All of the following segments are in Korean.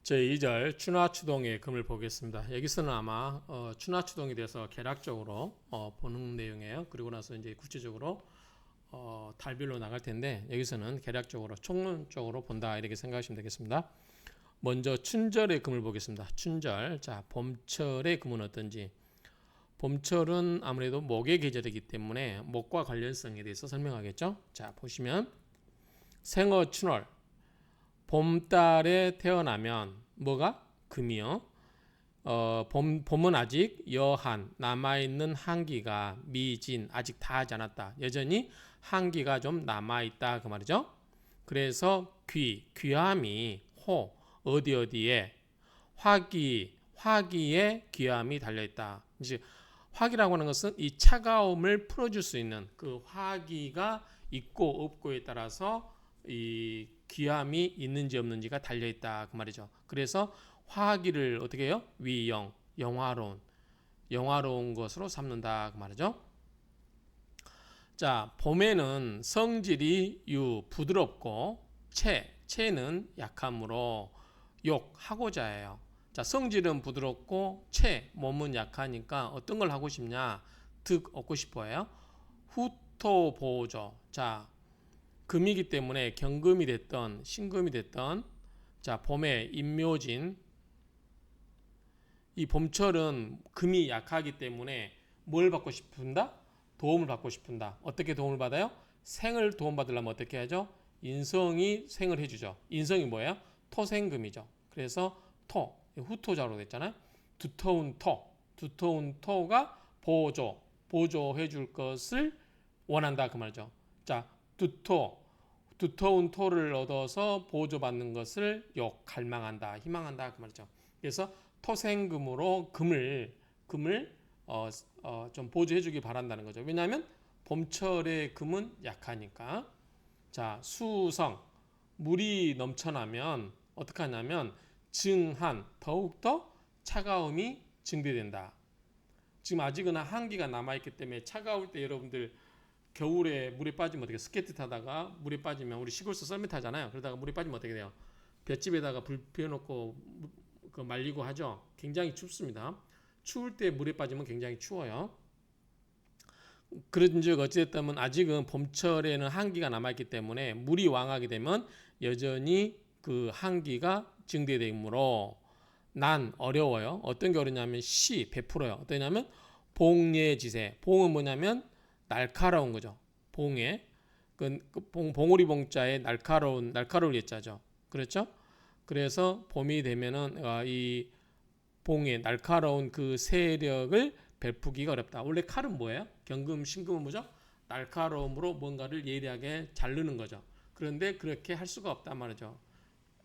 제2절 추나추동의 금을 보겠습니다. 여기서는 아마 추나추동에 대해서 개략적으로 보는 내용이에요. 그리고 나서 이제 구체적으로 달별로 나갈 텐데 여기서는 개략적으로 총론적으로 본다 이렇게 생각하시면 되겠습니다. 먼저 춘절의 금을 보겠습니다. 춘절, 자 봄철의 금은 어떤지. 봄철은 아무래도 목의 계절이기 때문에 목과 관련성에 대해서 설명하겠죠. 자 보시면 생어 춘월, 봄달에 태어나면 뭐가? 금이요. 봄은 아직 여한 남아있는 한기가 미진 아직 다 하지 않았다. 여전히 한기가 좀 남아있다 그 말이죠. 그래서 귀함이 어디에 화기에 귀함이 달려있다. 이제 화기라고 하는 것은 이 차가움을 풀어줄 수 있는 그 화기가 있고 없고에 따라서 이 귀함이 있는지 없는지가 달려있다 그 말이죠. 그래서 화기를 어떻게 해요? 영화로운 것으로 삼는다 그 말이죠. 자 봄에는 성질이 부드럽고 체는 약함으로 하고자 해요. 자 성질은 부드럽고 몸은 약하니까 어떤 걸 하고 싶냐? 득 얻고 싶어요. 후토 보호조. 자 금이기 때문에 경금이 됐던 신금이 됐던 자 봄에 임묘진 이 봄철은 금이 약하기 때문에 뭘 받고 싶은다? 도움을 받고 싶은다. 어떻게 도움을 받아요? 생을 도움받으려면 어떻게 하죠? 인성이 생을 해주죠. 인성이 뭐예요? 토생금이죠. 그래서 후토자로 됐잖아요. 두터운 토가 보조해 줄 것을 원한다 그 말이죠. 자 두터운 토를 얻어서 보조받는 것을 갈망한다, 희망한다 그 말이죠. 그래서 토생금으로 금을 좀 보조해주기 바란다는 거죠. 왜냐하면 봄철의 금은 약하니까. 자 수성 물이 넘쳐나면 어떻게 하냐면 증한 더욱더 차가움이 증대된다. 지금 아직은 한기가 남아있기 때문에 차가울 때 여러분들 겨울에 물에 빠지면 어떻게 스케이트 타다가 물에 빠지면 우리 시골서 썰매 타잖아요. 그러다가 물에 빠지면 어떻게 돼요? 볏집에다가 불 피워놓고 말리고 하죠. 굉장히 춥습니다. 추울 때 물에 빠지면 굉장히 추워요. 그런즉 어찌됐든 아직은 봄철에는 한기가 남아있기 때문에 물이 왕하게 되면 여전히 그 한기가 증대되므로 난 어려워요. 어떤 게 어렵냐면 베풀어요. 어떠냐면 봉예지세. 봉은 뭐냐면 날카로운 거죠. 봉에 봉오리 봉자에 날카로울 예자죠. 그렇죠? 그래서 봄이 되면은 이 봉의 날카로운 그 세력을 베푸기가 어렵다. 원래 칼은 뭐예요? 경금, 신금은 뭐죠? 날카로움으로 뭔가를 예리하게 자르는 거죠. 그런데 그렇게 할 수가 없단 말이죠.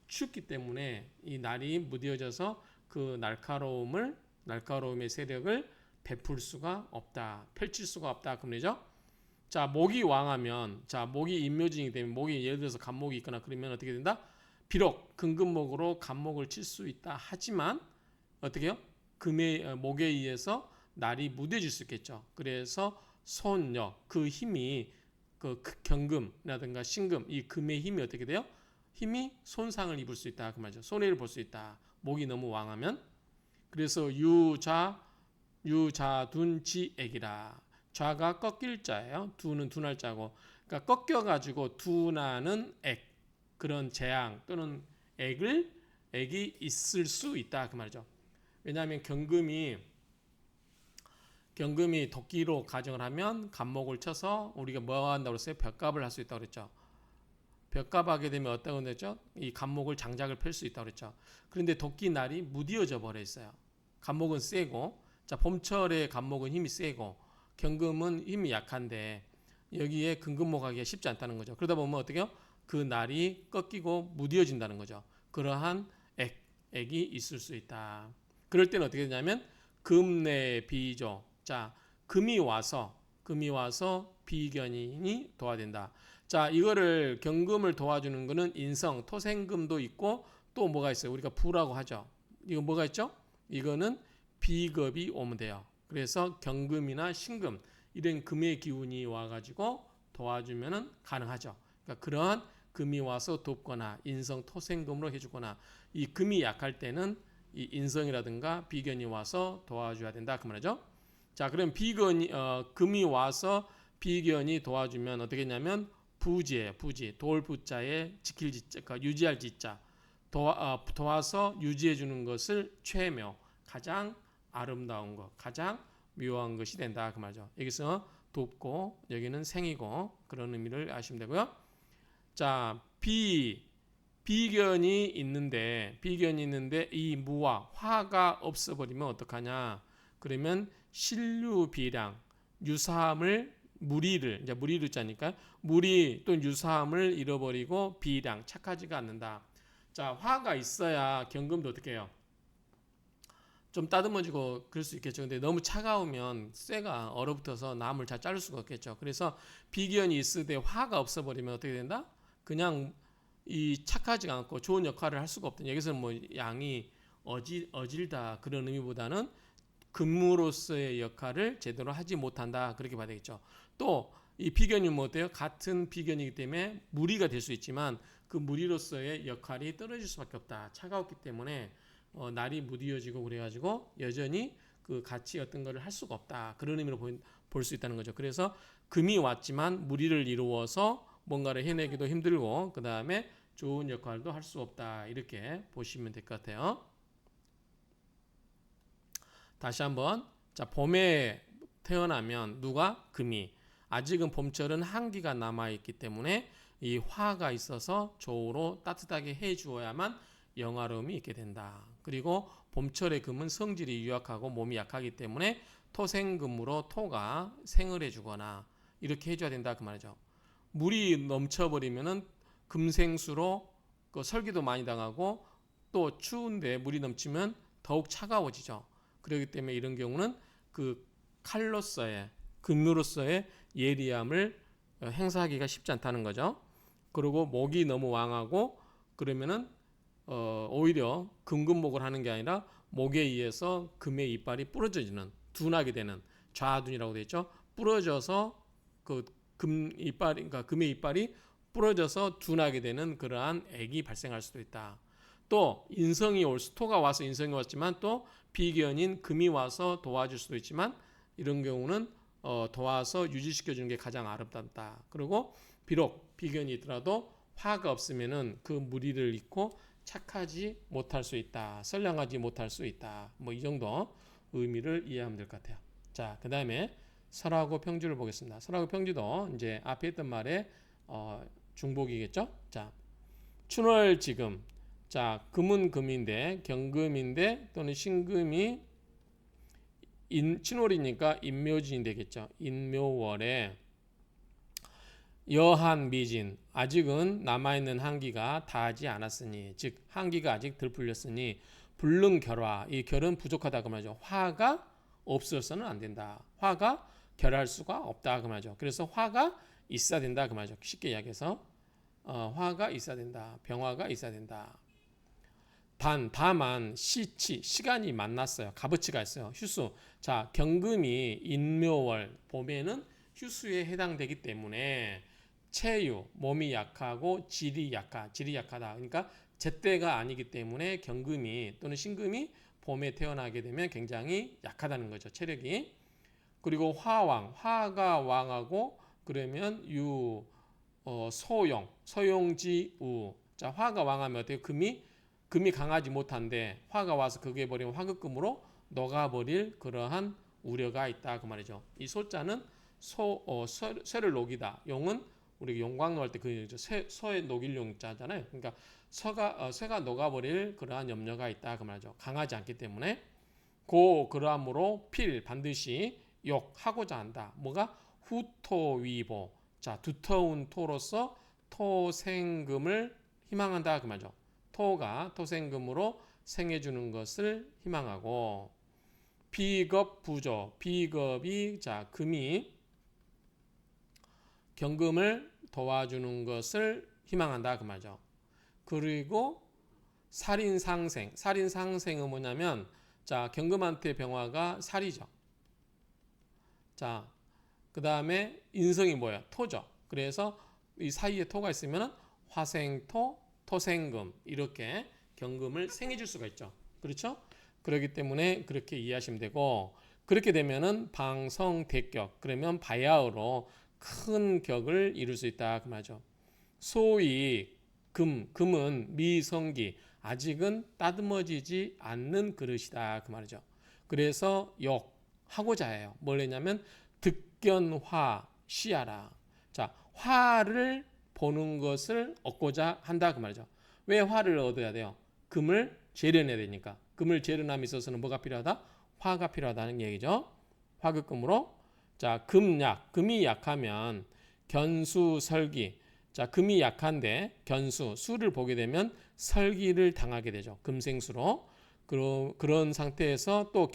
춥기 때문에 이 날이 무뎌져서 그 날카로움의 세력을 베풀 수가 없다. 펼칠 수가 없다. 그 말이죠. 자, 목이 왕하면, 자, 목이 임묘진이 되면, 목이 예를 들어서 간목이 있거나 그러면 어떻게 된다? 비록 금금목으로 간목을 칠 수 있다. 하지만, 어떻게 해요? 목에 의해서 날이 무뎌질 수 있겠죠. 그래서 그 힘이, 그 경금이라든가 신금, 이 금의 힘이 어떻게 돼요? 힘이 손상을 입을 수 있다. 그 말이죠. 손해를 볼 수 있다. 목이 너무 왕하면. 그래서 유자둔지액이라. 좌가 꺾일 자예요. 두는 둔할 자고. 그러니까 꺾여가지고 둔하는 액. 그런 재앙 또는 액이 있을 수 있다. 그 말이죠. 왜냐하면 경금이 도끼로 가정을 하면 간목을 쳐서 우리가 뭐 한다고 그랬어요? 벽갑을 할 수 있다고 그랬죠. 벽갑하게 되면 어떤 거죠? 이 간목을 장작을 펼 수 있다고 그랬죠. 그런데 도끼 날이 무뎌져 버려 있어요. 간목은 세고, 자 봄철에 간목은 힘이 세고 경금은 힘이 약한데 여기에 금금목하기가 쉽지 않다는 거죠. 그러다 보면 어떻게 해요? 그 날이 꺾이고 무뎌진다는 거죠. 그러한 액이 있을 수 있다. 그럴 때는 어떻게 되냐면 금내 비조. 자 금이 와서 비견인이 도와된다. 자 이거를 경금을 도와주는 거는 인성 토생금도 있고 또 뭐가 있어요? 우리가 부라고 하죠. 이거 뭐가 있죠? 이거는 비겁이 오면 돼요. 그래서 경금이나 신금 이런 금의 기운이 와가지고 도와주면 가능하죠. 그러니까 그러한 금이 와서 돕거나 인성 토생금으로 해주거나 이 금이 약할 때는 이 인성이라든가 비견이 와서 도와줘야 된다 그 말이죠. 자, 그럼 금이 와서 비견이 도와주면 어떻게 했냐면 부지 돌 부자에 지킬 지자, 그러니까 유지할 지자 도와서 유지해 주는 것을 최묘 가장 아름다운 것, 가장 묘한 것이 된다 그 말이죠. 여기서 돕고 여기는 생이고 그런 의미를 아시면 되고요. 자, 비견이 있는데 이 무와 화가 없어버리면 어떡하냐? 그러면 신류비량 유사함을 무리를 짜니까 무리 또는 유사함을 잃어버리고 비량 착하지가 않는다. 자, 화가 있어야 경금도 어떻게 해요? 좀 따듬어지고 그럴 수 있겠죠. 근데 너무 차가우면 쇠가 얼어붙어서 나무를 잘 자를 수가 없겠죠. 그래서 비견이 있을 때 화가 없어버리면 어떻게 된다? 그냥 이 착하지가 않고 좋은 역할을 할 수가 없다. 여기서는 뭐 양이 어질다 그런 의미보다는 근무로서의 역할을 제대로 하지 못한다 그렇게 봐야 되겠죠. 또 이 비견이 뭐 어때요? 같은 비견이기 때문에 무리가 될 수 있지만 그 무리로서의 역할이 떨어질 수밖에 없다. 차가웠기 때문에 날이 무디어지고 그래가지고 여전히 그 같이 어떤 거를 할 수가 없다. 그런 의미로 볼 수 있다는 거죠. 그래서 금이 왔지만 무리를 이루어서 뭔가를 해내기도 힘들고 그 다음에 좋은 역할도 할 수 없다. 이렇게 보시면 될 것 같아요. 다시 한번 자, 봄에 태어나면 누가? 금이. 아직은 봄철은 한기가 남아있기 때문에 이 화가 있어서 조우로 따뜻하게 해주어야만 영화로움이 있게 된다. 그리고 봄철의 금은 성질이 유약하고 몸이 약하기 때문에 토생금으로 토가 생을 해주거나 이렇게 해줘야 된다 그 말이죠. 물이 넘쳐버리면은 금생수로 그 설기도 많이 당하고 또 추운데 물이 넘치면 더욱 차가워지죠. 그렇기 때문에 이런 경우는 그 칼로서의 금류로서의 예리함을 행사하기가 쉽지 않다는 거죠. 그리고 목이 너무 왕하고 그러면은 오히려 금금목을 하는 게 아니라 목에 의해서 금의 이빨이 부러져지는 둔하게 되는 좌둔이라고 되어 있죠. 부러져서 그 그러니까 금의 이빨이 부러져서 둔하게 되는 그러한 액이 발생할 수도 있다. 또 인성이 토가 와서 인성이 왔지만 또 비견인 금이 와서 도와줄 수도 있지만 이런 경우는 도와서 유지시켜 주는 게 가장 아름답다. 그리고 비록 비견이 있더라도 화가 없으면은 그 무리를 잇고 착하지 못할 수 있다. 선량하지 못할 수 있다. 뭐 이 정도 의미를 이해하면 될 것 같아요. 자, 그 다음에 설하고 평지를 보겠습니다. 설하고 평지도 이제 앞에 했던 말의 중복이겠죠. 자, 춘월 지금. 자, 금은 금인데 경금인데 또는 신금이 춘월이니까 인묘진이 되겠죠. 인묘월에 여한 미진 아직은 남아있는 한기가 다하지 않았으니 즉 한기가 아직 덜 풀렸으니 불능결화 이 결은 부족하다 그 말이죠. 화가 없어서는 안 된다. 화가 결할 수가 없다 그 말이죠. 그래서 화가 있어야 된다 그 말이죠. 쉽게 이야기해서 화가 있어야 된다. 병화가 있어야 된다. 다만 시간이 만났어요. 값어치가 있어요. 휴수. 자, 경금이 인묘월 봄에는 휴수에 해당되기 때문에 체유 몸이 약하고 질이 약하다. 그러니까 제때가 아니기 때문에 경금이 또는 신금이 봄에 태어나게 되면 굉장히 약하다는 거죠. 체력이. 그리고 화가 왕하고 그러면 소용지우. 자, 화가 왕하면 어때요? 금이 강하지 못한데 화가 와서 그게 버리면 화급금으로 녹아버릴 그러한 우려가 있다 그 말이죠. 이 소자는 쇠를 녹이다. 용은 우리 용광로 할 때 그 소에 녹일 용자잖아요. 그러니까 쇠가 녹아버릴 그러한 염려가 있다 그 말이죠. 강하지 않기 때문에 그러함으로 반드시 욕하고자 한다. 뭐가 후토위보. 자, 두터운 토로서 토생금을 희망한다 그 말이죠. 토가 토생금으로 생해주는 것을 희망하고 비겁부조 비겁이 자 금이 경금을 도와주는 것을 희망한다 그 말이죠. 그리고 살인상생은 뭐냐면 자 경금한테 병화가 살이죠. 자 그 다음에 인성이 뭐야? 토죠. 그래서 이 사이에 토가 있으면 화생토, 토생금 이렇게 경금을 생해 줄 수가 있죠. 그렇죠? 그렇기 때문에 그렇게 이해하시면 되고 그렇게 되면은 방성대격 그러면 바야흐로 큰 격을 이룰 수 있다 그 말이죠. 소위 금은 미성기 아직은 따듬어지지 않는 그릇이다 그 말이죠. 그래서 욕하고자 해요. 뭘 했냐면 득견화 시하라. 자, 화를 보는 것을 얻고자 한다 그 말이죠. 왜 화를 얻어야 돼요? 금을 재련해야 되니까. 금을 재련함에 있어서는 뭐가 필요하다? 화가 필요하다는 얘기죠. 화급금으로 자, 금이 약하면 견수 설기. 자, 금이 약한데 견수 수를 보게 되면 설기를 당하게 되죠. 금생수로. 그런 상태에서 또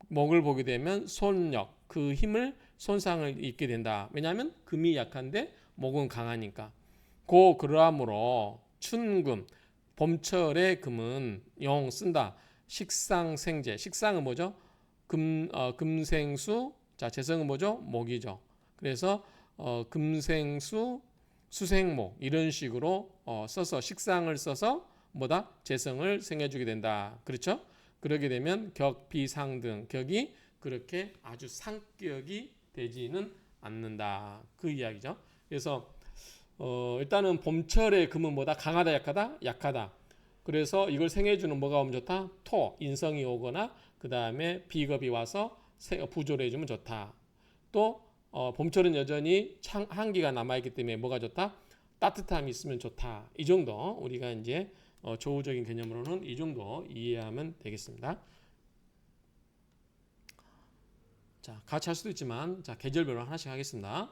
목을 보게 되면 손력 그 힘을 손상을 입게 된다. 왜냐하면 금이 약한데 목은 강하니까. 그러함으로 춘금 봄철의 금은 영 쓴다. 식상생재. 식상은 뭐죠? 금생수. 자, 재성은 뭐죠? 목이죠. 그래서 금생수, 수생목 이런 식으로 써서 식상을 써서 뭐다? 재성을 생겨주게 된다. 그렇죠? 그러게 되면 격비상등 격이 그렇게 아주 상격이 되지는 않는다. 그 이야기죠. 그래서 일단은 봄철의 금은 뭐다? 강하다, 약하다? 약하다. 그래서 이걸 생해주는 뭐가 오면 좋다? 토, 인성이 오거나 그 다음에 비겁이 와서 부조를 해주면 좋다. 또 봄철은 여전히 한기가 남아있기 때문에 뭐가 좋다? 따뜻함이 있으면 좋다. 이 정도 우리가 이제 조우적인 개념으로는 이 정도 이해하면 되겠습니다. 자, 같이 할 수도 있지만 자, 계절별로 하나씩 하겠습니다.